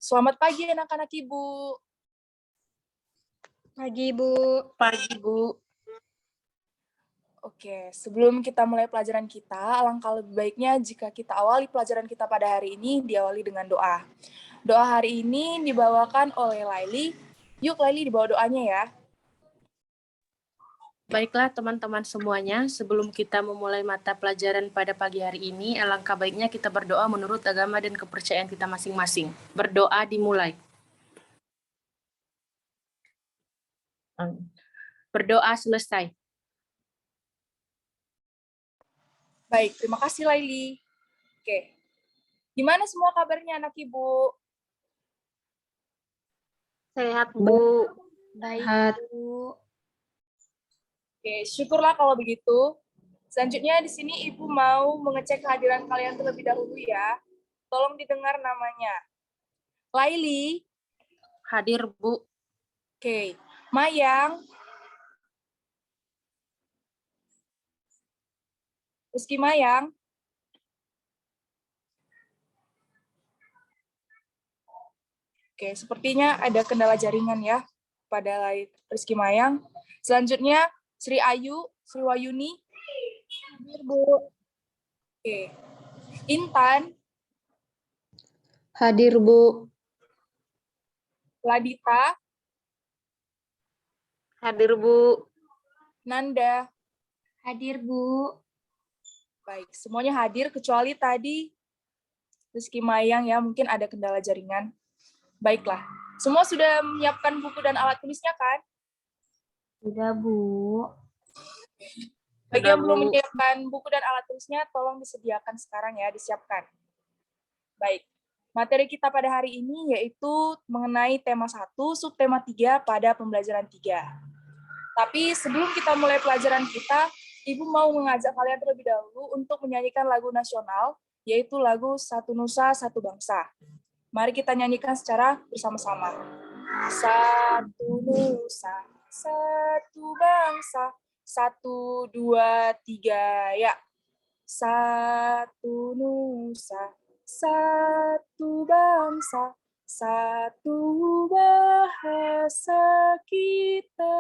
Selamat pagi anak-anak Ibu. Pagi, Bu. Pagi, Bu. Oke, sebelum kita mulai pelajaran kita, alangkah lebih baiknya jika kita awali pelajaran kita pada hari ini diawali dengan doa. Doa hari ini dibawakan oleh Laili. Yuk Laili dibawa doanya ya. Baiklah teman-teman semuanya, sebelum kita memulai mata pelajaran pada pagi hari ini, alangkah baiknya kita berdoa menurut agama dan kepercayaan kita masing-masing. Berdoa dimulai. Berdoa selesai. Baik, terima kasih Laili. Oke, gimana semua kabarnya anak Ibu? Sehat, Bu. Baik, Bu. Oke, syukurlah kalau begitu. Selanjutnya di sini Ibu mau mengecek kehadiran kalian terlebih dahulu ya. Tolong didengar namanya. Laili. Hadir, Bu. Oke, Mayang. Rizky Mayang. Oke, sepertinya ada kendala jaringan ya pada Rizky Mayang. Selanjutnya Sri Ayu, Sri Wayuni. Hadir, Bu. Oke. Intan, hadir Bu. Ladita, Hadir, Bu. Nanda. Hadir Bu. Baik, semuanya hadir kecuali tadi Rizky Mayang ya, mungkin ada kendala jaringan. Baiklah, semua sudah menyiapkan buku dan alat tulisnya kan? Sudah Bu. Bagi yang belum menyiapkan buku dan alat tulisnya, tolong disediakan sekarang ya, disiapkan. Baik, materi kita pada hari ini yaitu mengenai tema 1, subtema 3 pada pembelajaran 3. Tapi sebelum kita mulai pelajaran kita, Ibu mau mengajak kalian terlebih dahulu untuk menyanyikan lagu nasional, yaitu lagu Satu Nusa, Satu Bangsa. Mari kita nyanyikan secara bersama-sama. Satu nusa, satu bangsa, 1, 2, 3, ya. Satu nusa, satu bangsa, satu bahasa kita.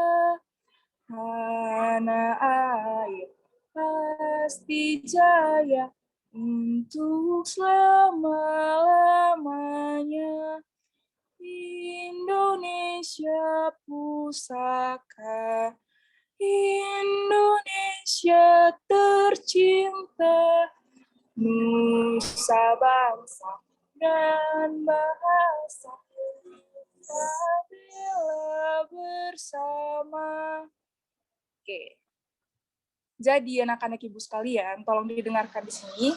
Tanah air pasti jaya untuk selama-lamanya. Indonesia pusaka, Indonesia tercinta, nusa bangsa dan bahasa kita bela bersama. Oke. Jadi anak-anak Ibu sekalian, tolong didengarkan di sini.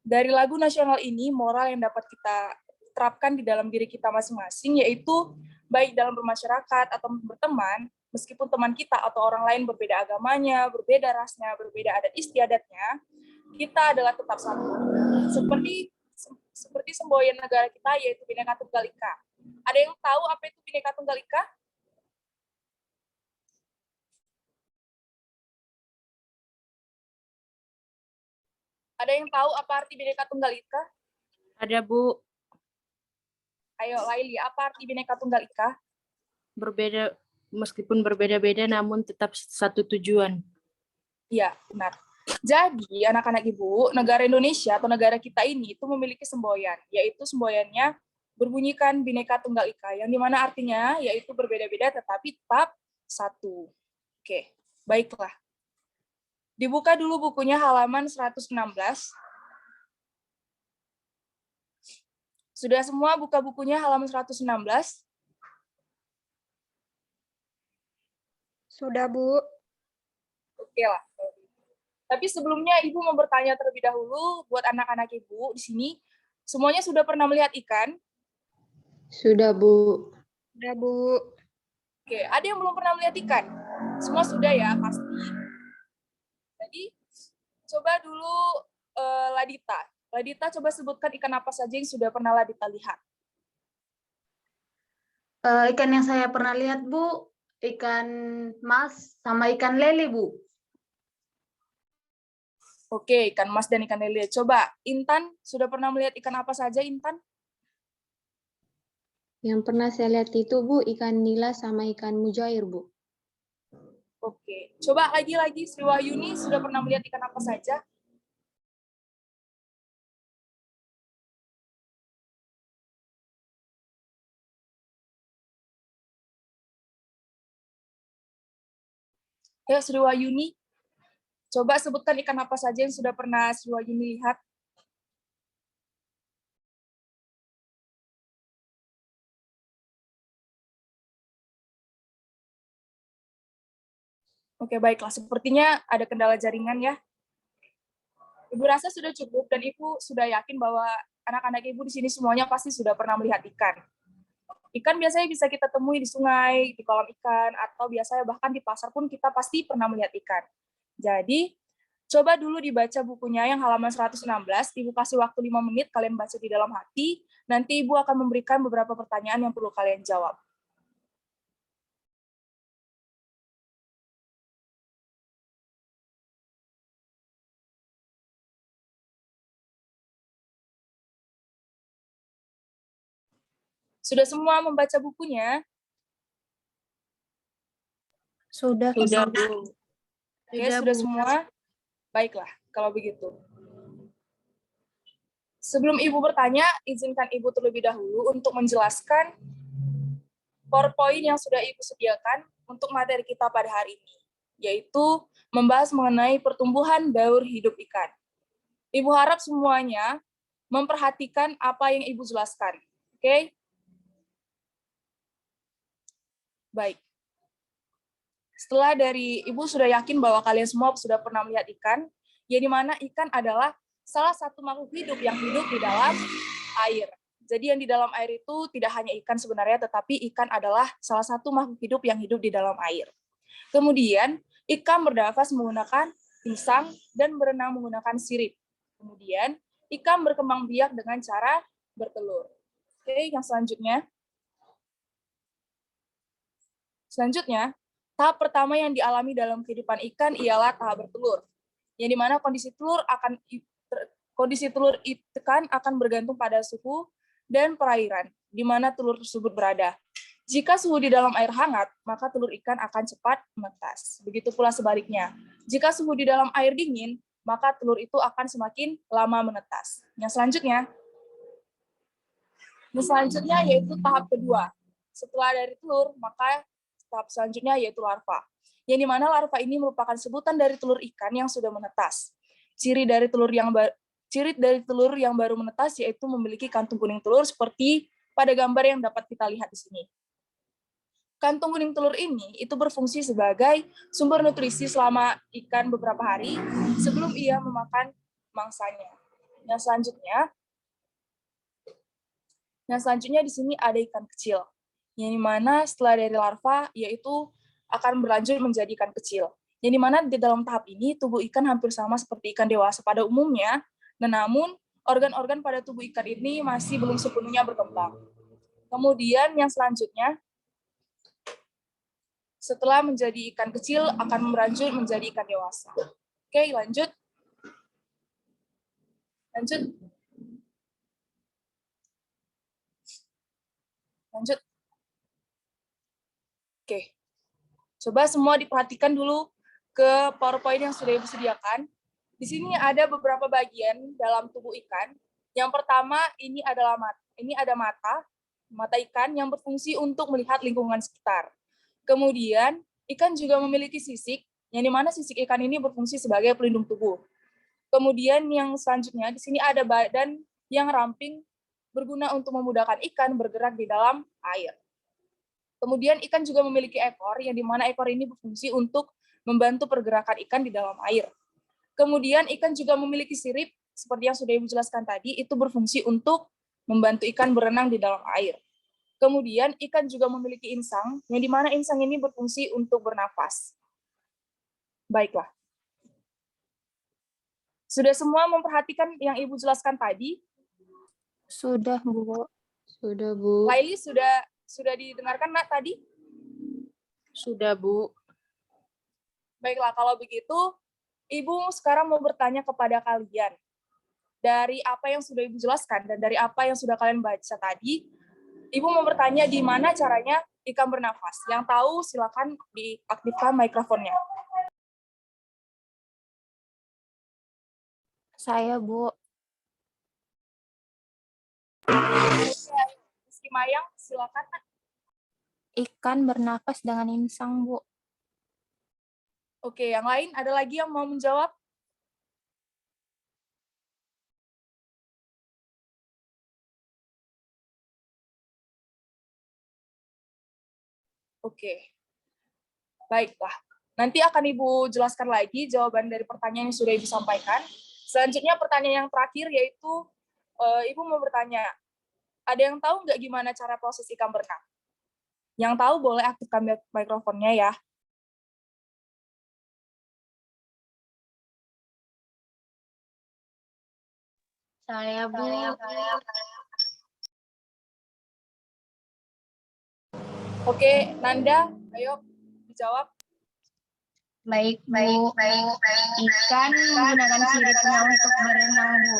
Dari lagu nasional ini, moral yang dapat kita terapkan di dalam diri kita masing-masing, yaitu baik dalam bermasyarakat atau berteman, meskipun teman kita atau orang lain berbeda agamanya, berbeda rasnya, berbeda adat istiadatnya, kita adalah tetap satu. Seperti semboyan negara kita, yaitu Bhinneka Tunggal Ika. Ada yang tahu apa itu Bhinneka Tunggal Ika? Ada yang tahu apa arti Bhinneka Tunggal Ika? Ada, Bu. Ayo, Laili, apa arti Bhinneka Tunggal Ika? Berbeda, meskipun berbeda-beda, namun tetap satu tujuan. Iya, benar. Jadi, anak-anak Ibu, negara Indonesia atau negara kita ini itu memiliki semboyan, yaitu semboyannya berbunyikan Bhinneka Tunggal Ika, yang dimana artinya yaitu berbeda-beda tetapi tetap satu. Oke, baiklah. Dibuka dulu bukunya halaman 116. Sudah semua buka bukunya halaman 116? Sudah, Bu. Oke lah. Tapi sebelumnya Ibu mau bertanya terlebih dahulu buat anak-anak Ibu di sini, semuanya sudah pernah melihat ikan? Sudah Bu. Sudah, Bu. Oke, ada yang belum pernah melihat ikan? Semua sudah ya, pasti. Jadi, coba dulu Ladita. Ladita, coba sebutkan ikan apa saja yang sudah pernah Ladita lihat. Ikan yang saya pernah lihat Bu, ikan mas sama ikan lele Bu. Oke, ikan mas dan ikan lele. Coba, Intan, sudah pernah melihat ikan apa saja, Intan? Yang pernah saya lihat itu, Bu, ikan nila sama ikan mujair, Bu. Oke, coba lagi Sri Wahyuni sudah pernah melihat ikan apa saja? Ya, Sri Wahyuni, coba sebutkan ikan apa saja yang sudah pernah Sri Wahyuni lihat. Oke, baiklah. Sepertinya ada kendala jaringan ya. Ibu rasa sudah cukup dan Ibu sudah yakin bahwa anak-anak Ibu di sini semuanya pasti sudah pernah melihat ikan. Ikan biasanya bisa kita temui di sungai, di kolam ikan, atau biasanya bahkan di pasar pun kita pasti pernah melihat ikan. Jadi, coba dulu dibaca bukunya yang halaman 116, Ibu kasih waktu 5 menit, kalian baca di dalam hati, nanti Ibu akan memberikan beberapa pertanyaan yang perlu kalian jawab. Sudah semua membaca bukunya? Sudah. Sudah, Bu. Oke, sudah semua? Baiklah, kalau begitu. Sebelum Ibu bertanya, izinkan Ibu terlebih dahulu untuk menjelaskan PowerPoint yang sudah Ibu sediakan untuk materi kita pada hari ini, yaitu membahas mengenai pertumbuhan daur hidup ikan. Ibu harap semuanya memperhatikan apa yang Ibu jelaskan. Oke? Baik. Setelah dari Ibu sudah yakin bahwa kalian semua sudah pernah melihat ikan, yang dimana ikan adalah salah satu makhluk hidup yang hidup di dalam air. Jadi yang di dalam air itu tidak hanya ikan sebenarnya, tetapi ikan adalah salah satu makhluk hidup yang hidup di dalam air. Kemudian, ikan bernafas menggunakan insang dan berenang menggunakan sirip. Kemudian, ikan berkembang biak dengan cara bertelur. Oke, yang selanjutnya. Selanjutnya, tahap pertama yang dialami dalam kehidupan ikan ialah tahap bertelur, yang dimana kondisi telur ikan akan bergantung pada suhu dan perairan di mana telur tersebut berada. Jika suhu di dalam air hangat, maka telur ikan akan cepat menetas. Begitu pula sebaliknya. Jika suhu di dalam air dingin, maka telur itu akan semakin lama menetas. Yang selanjutnya yaitu tahap kedua. Setelah dari telur, maka tahap selanjutnya yaitu larva. Yang dimana larva ini merupakan sebutan dari telur ikan yang sudah menetas. Ciri dari telur yang baru menetas yaitu memiliki kantung kuning telur seperti pada gambar yang dapat kita lihat di sini. Kantung kuning telur ini itu berfungsi sebagai sumber nutrisi selama ikan beberapa hari sebelum ia memakan mangsanya. Yang selanjutnya di sini ada ikan kecil, yang dimana setelah dari larva yaitu akan berlanjut menjadi ikan kecil. Yang dimana di dalam tahap ini tubuh ikan hampir sama seperti ikan dewasa pada umumnya, dan namun organ-organ pada tubuh ikan ini masih belum sepenuhnya berkembang. Kemudian yang selanjutnya, setelah menjadi ikan kecil akan berlanjut menjadi ikan dewasa. Oke, lanjut. Oke. Coba semua diperhatikan dulu ke PowerPoint yang sudah Ibu sediakan. Di sini ada beberapa bagian dalam tubuh ikan. Yang pertama, ini ada mata ikan yang berfungsi untuk melihat lingkungan sekitar. Kemudian, ikan juga memiliki sisik, yang dimana sisik ikan ini berfungsi sebagai pelindung tubuh. Kemudian yang selanjutnya, di sini ada badan yang ramping berguna untuk memudahkan ikan bergerak di dalam air. Kemudian ikan juga memiliki ekor, yang dimana ekor ini berfungsi untuk membantu pergerakan ikan di dalam air. Kemudian ikan juga memiliki sirip, seperti yang sudah Ibu jelaskan tadi, itu berfungsi untuk membantu ikan berenang di dalam air. Kemudian ikan juga memiliki insang, yang dimana insang ini berfungsi untuk bernafas. Baiklah. Sudah semua memperhatikan yang Ibu jelaskan tadi? Sudah, Bu. Sudah, Bu. Laili, sudah didengarkan, Nak, tadi? Sudah, Bu. Baiklah, kalau begitu, Ibu sekarang mau bertanya kepada kalian. Dari apa yang sudah Ibu jelaskan dan dari apa yang sudah kalian baca tadi, Ibu mau bertanya di mana caranya ikan bernafas. Yang tahu silakan diaktifkan mikrofonnya. Saya, Bu. Rizky Mayang, silakan. Ikan bernafas dengan insang, Bu. Oke, yang lain ada lagi yang mau menjawab? Oke, baiklah. Nanti akan Ibu jelaskan lagi jawaban dari pertanyaan yang sudah Ibu sampaikan. Selanjutnya pertanyaan yang terakhir yaitu Ibu mau bertanya, ada yang tahu nggak gimana cara proses ikan berenang? Yang tahu boleh aktifkan mikrofonnya ya. Saya, Bu. Oke, Nanda, ayo dijawab. Baik, Bu. Ikan menggunakan siripnya untuk berenang, Bu.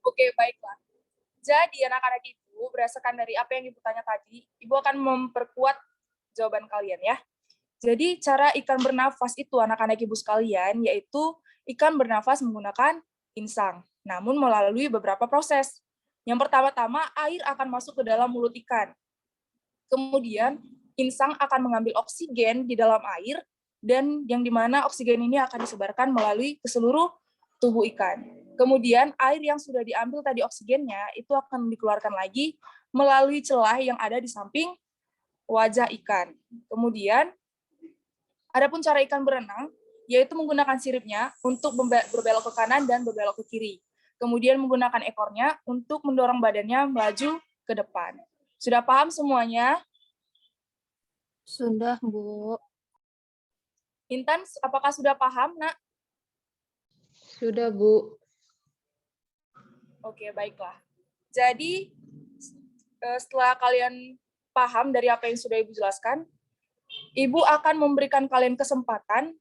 Oke, baiklah. Jadi anak-anak Ibu, berdasarkan dari apa yang Ibu tanya tadi, Ibu akan memperkuat jawaban kalian ya. Jadi cara ikan bernafas itu anak-anak Ibu sekalian, yaitu ikan bernafas menggunakan insang, namun melalui beberapa proses. Yang pertama-tama, air akan masuk ke dalam mulut ikan. Kemudian, insang akan mengambil oksigen di dalam air, dan yang dimana oksigen ini akan disebarkan melalui ke seluruh tubuh ikan. Kemudian, air yang sudah diambil tadi oksigennya, itu akan dikeluarkan lagi melalui celah yang ada di samping wajah ikan. Kemudian, adapun cara ikan berenang, yaitu menggunakan siripnya untuk berbelok ke kanan dan berbelok ke kiri. Kemudian menggunakan ekornya untuk mendorong badannya melaju ke depan. Sudah paham semuanya? Sudah, Bu. Intan, apakah sudah paham, Nak? Sudah, Bu. Oke, baiklah. Jadi, setelah kalian paham dari apa yang sudah Ibu jelaskan, Ibu akan memberikan kalian kesempatan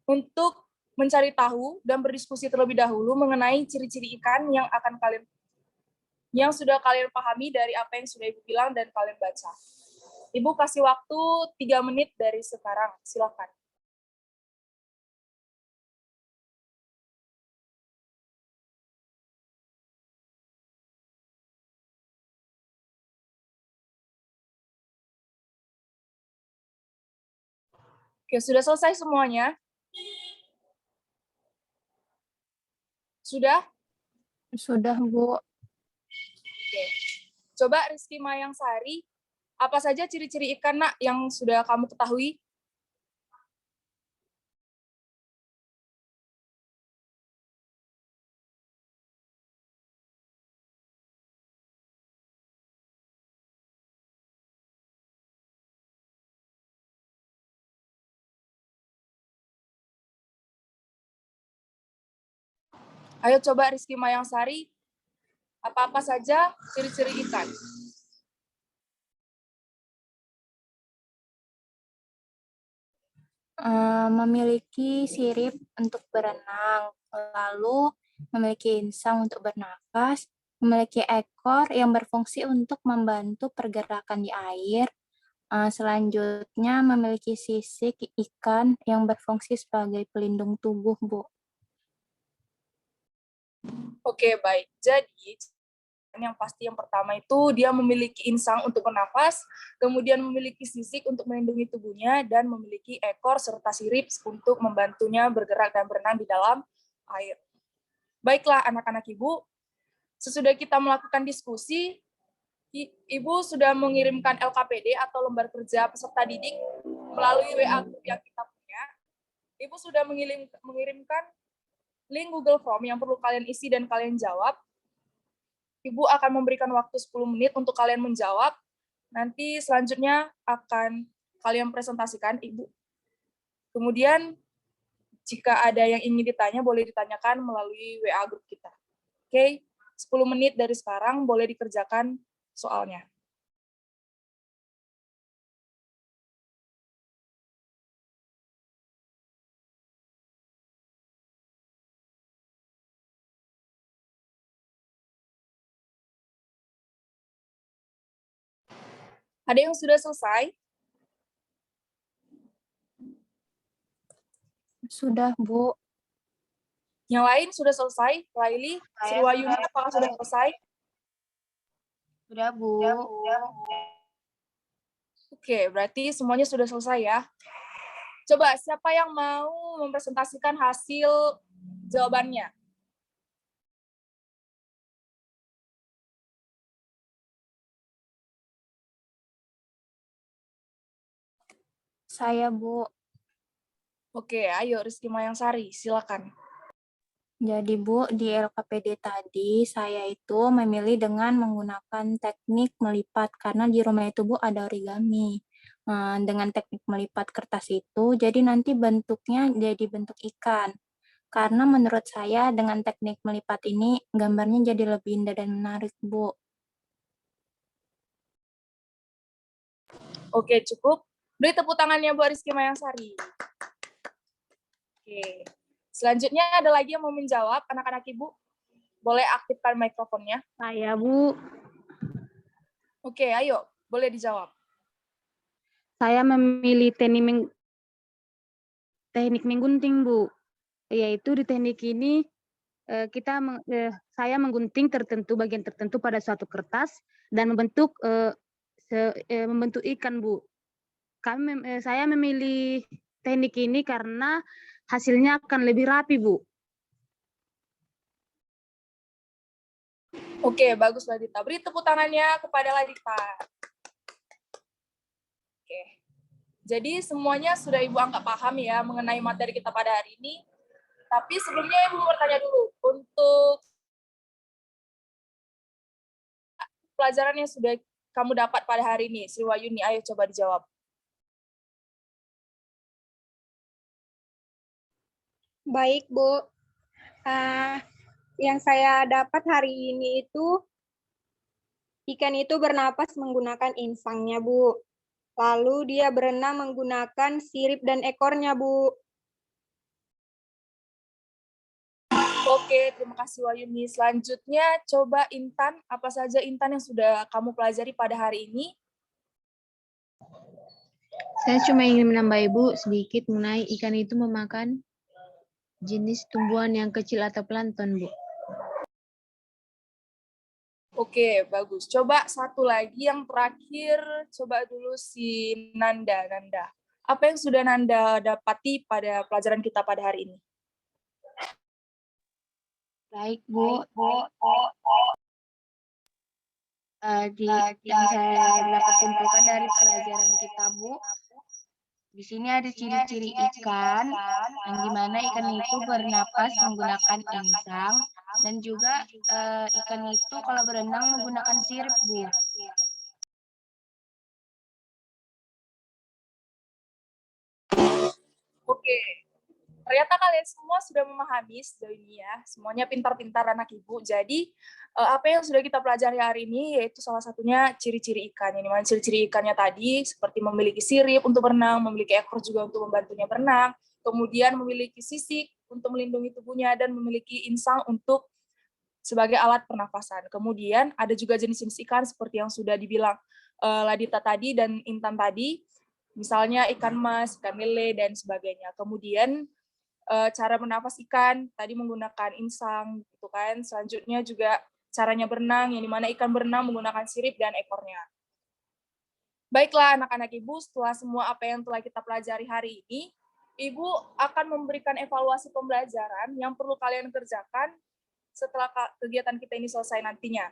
untuk mencari tahu dan berdiskusi terlebih dahulu mengenai ciri-ciri ikan yang sudah kalian pahami dari apa yang sudah Ibu bilang dan kalian baca. Ibu kasih waktu 3 menit dari sekarang. Silakan. Oke, sudah selesai semuanya? Sudah? Sudah, Bu. Oke. Coba Rizky Mayang Sari, apa saja ciri-ciri ikan, Nak, yang sudah kamu ketahui? Ayo coba Rizky Mayang Sari, apa-apa saja ciri-ciri ikan? Memiliki sirip untuk berenang, lalu memiliki insang untuk bernafas, memiliki ekor yang berfungsi untuk membantu pergerakan di air, selanjutnya memiliki sisik ikan yang berfungsi sebagai pelindung tubuh, Bu. Oke, baik. Jadi, yang pasti yang pertama itu dia memiliki insang untuk bernafas, kemudian memiliki sisik untuk melindungi tubuhnya, dan memiliki ekor serta sirip untuk membantunya bergerak dan berenang di dalam air. Baiklah, anak-anak Ibu, sesudah kita melakukan diskusi, Ibu sudah mengirimkan LKPD atau lembar kerja peserta didik melalui WA group yang kita punya. Ibu sudah mengirimkan link Google Form yang perlu kalian isi dan kalian jawab. Ibu akan memberikan waktu 10 menit untuk kalian menjawab. Nanti selanjutnya akan kalian presentasikan, Ibu. Kemudian, jika ada yang ingin ditanya, boleh ditanyakan melalui WA grup kita. Oke, 10 menit dari sekarang boleh dikerjakan soalnya. Ada yang sudah selesai? Sudah, Bu. Yang lain sudah selesai? Laili, Sriwayuni, apakah sudah selesai? Sudah, Bu. Oke, berarti semuanya sudah selesai ya. Coba, siapa yang mau mempresentasikan hasil jawabannya? Saya, Bu. Oke, ayo Rizky Mayangsari, silakan. Jadi Bu, di LKPD tadi saya itu memilih dengan menggunakan teknik melipat karena di rumah itu Bu ada origami. Dengan teknik melipat kertas itu, jadi nanti bentuknya jadi bentuk ikan. Karena menurut saya dengan teknik melipat ini gambarnya jadi lebih indah dan menarik, Bu. Oke, cukup. Beri tepuk tangannya buat Rizky Mayangsari. Oke. Selanjutnya ada lagi yang mau menjawab, anak-anak Ibu? Boleh aktifkan mikrofonnya. Saya, Bu. Oke, ayo. Boleh dijawab. Saya memilih teknik menggunting, Bu. Yaitu di teknik ini saya menggunting bagian tertentu pada suatu kertas dan membentuk ikan, Bu. Saya memilih teknik ini karena hasilnya akan lebih rapi, Bu. Oke, bagus Ladita. Beri tepuk tangannya kepada Ladita. Oke. Jadi semuanya sudah Ibu anggap paham ya mengenai materi kita pada hari ini. Tapi sebelumnya Ibu bertanya dulu, untuk pelajaran yang sudah kamu dapat pada hari ini, Sriwayuni, ayo coba dijawab. Baik, Bu. Yang saya dapat hari ini itu ikan itu bernapas menggunakan insangnya, Bu. Lalu dia berenang menggunakan sirip dan ekornya, Bu. Oke, terima kasih Wayuni. Selanjutnya, coba Intan, apa saja Intan yang sudah kamu pelajari pada hari ini? Saya cuma ingin menambah Ibu sedikit mengenai ikan itu memakan jenis tumbuhan yang kecil atau plankton, Bu. Oke, bagus. Coba satu lagi yang terakhir, coba dulu si Nanda. Apa yang sudah Nanda dapati pada pelajaran kita pada hari ini? Baik, Bu. Yang saya dapat simpulkan dari pelajaran kita, Bu, di sini ada ciri-ciri ikan, yang dimana ikan itu bernapas menggunakan insang, dan juga ikan itu kalau berenang menggunakan sirip, Bu. Oke, ternyata kalian semua sudah memahami sejauh ini ya. Semuanya pintar-pintar anak Ibu. Jadi, apa yang sudah kita pelajari hari ini, yaitu salah satunya ciri-ciri ikan. Yang dimana ciri-ciri ikannya tadi, seperti memiliki sirip untuk berenang, memiliki ekor juga untuk membantunya berenang, kemudian memiliki sisik untuk melindungi tubuhnya, dan memiliki insang untuk sebagai alat pernafasan. Kemudian ada juga jenis-jenis ikan seperti yang sudah dibilang Ladita tadi dan Intan tadi, misalnya ikan mas, ikan lele, dan sebagainya. Kemudian cara bernafas ikan tadi menggunakan insang, gitu kan. Selanjutnya juga caranya berenang, yang dimana ikan berenang menggunakan sirip dan ekornya. Baiklah anak-anak Ibu, setelah semua apa yang telah kita pelajari hari ini, Ibu akan memberikan evaluasi pembelajaran yang perlu kalian kerjakan setelah kegiatan kita ini selesai nantinya.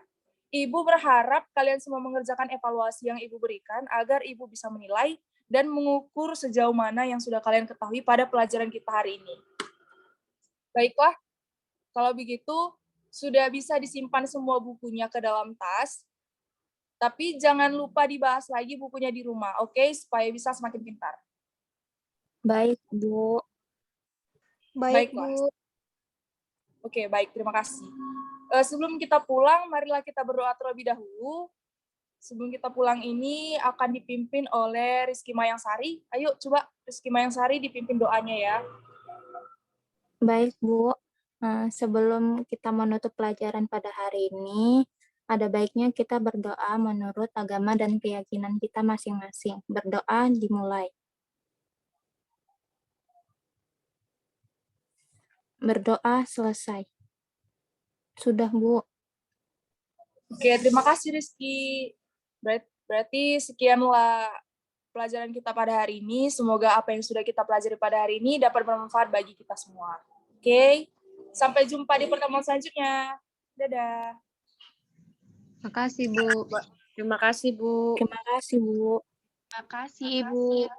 Ibu berharap kalian semua mengerjakan evaluasi yang Ibu berikan agar Ibu bisa menilai dan mengukur sejauh mana yang sudah kalian ketahui pada pelajaran kita hari ini. Baiklah, kalau begitu sudah bisa disimpan semua bukunya ke dalam tas, tapi jangan lupa dibahas lagi bukunya di rumah, oke? Supaya bisa semakin pintar. Baik, Bu. Baik, Baiklah. Bu. Oke, baik, terima kasih. Sebelum kita pulang, marilah kita berdoa terlebih dahulu. Sebelum kita pulang ini akan dipimpin oleh Rizky Mayangsari. Ayo coba Rizky Mayangsari dipimpin doanya ya. Baik, Bu. Sebelum kita menutup pelajaran pada hari ini, ada baiknya kita berdoa menurut agama dan keyakinan kita masing-masing. Berdoa dimulai. Berdoa selesai. Sudah, Bu. Oke, terima kasih Rizky. Berarti sekianlah pelajaran kita pada hari ini. Semoga apa yang sudah kita pelajari pada hari ini dapat bermanfaat bagi kita semua. Oke, sampai jumpa di pertemuan selanjutnya. Dadah. Makasih, Bu. Terima kasih, Bu. Terima kasih, Bu. Makasih, Ibu.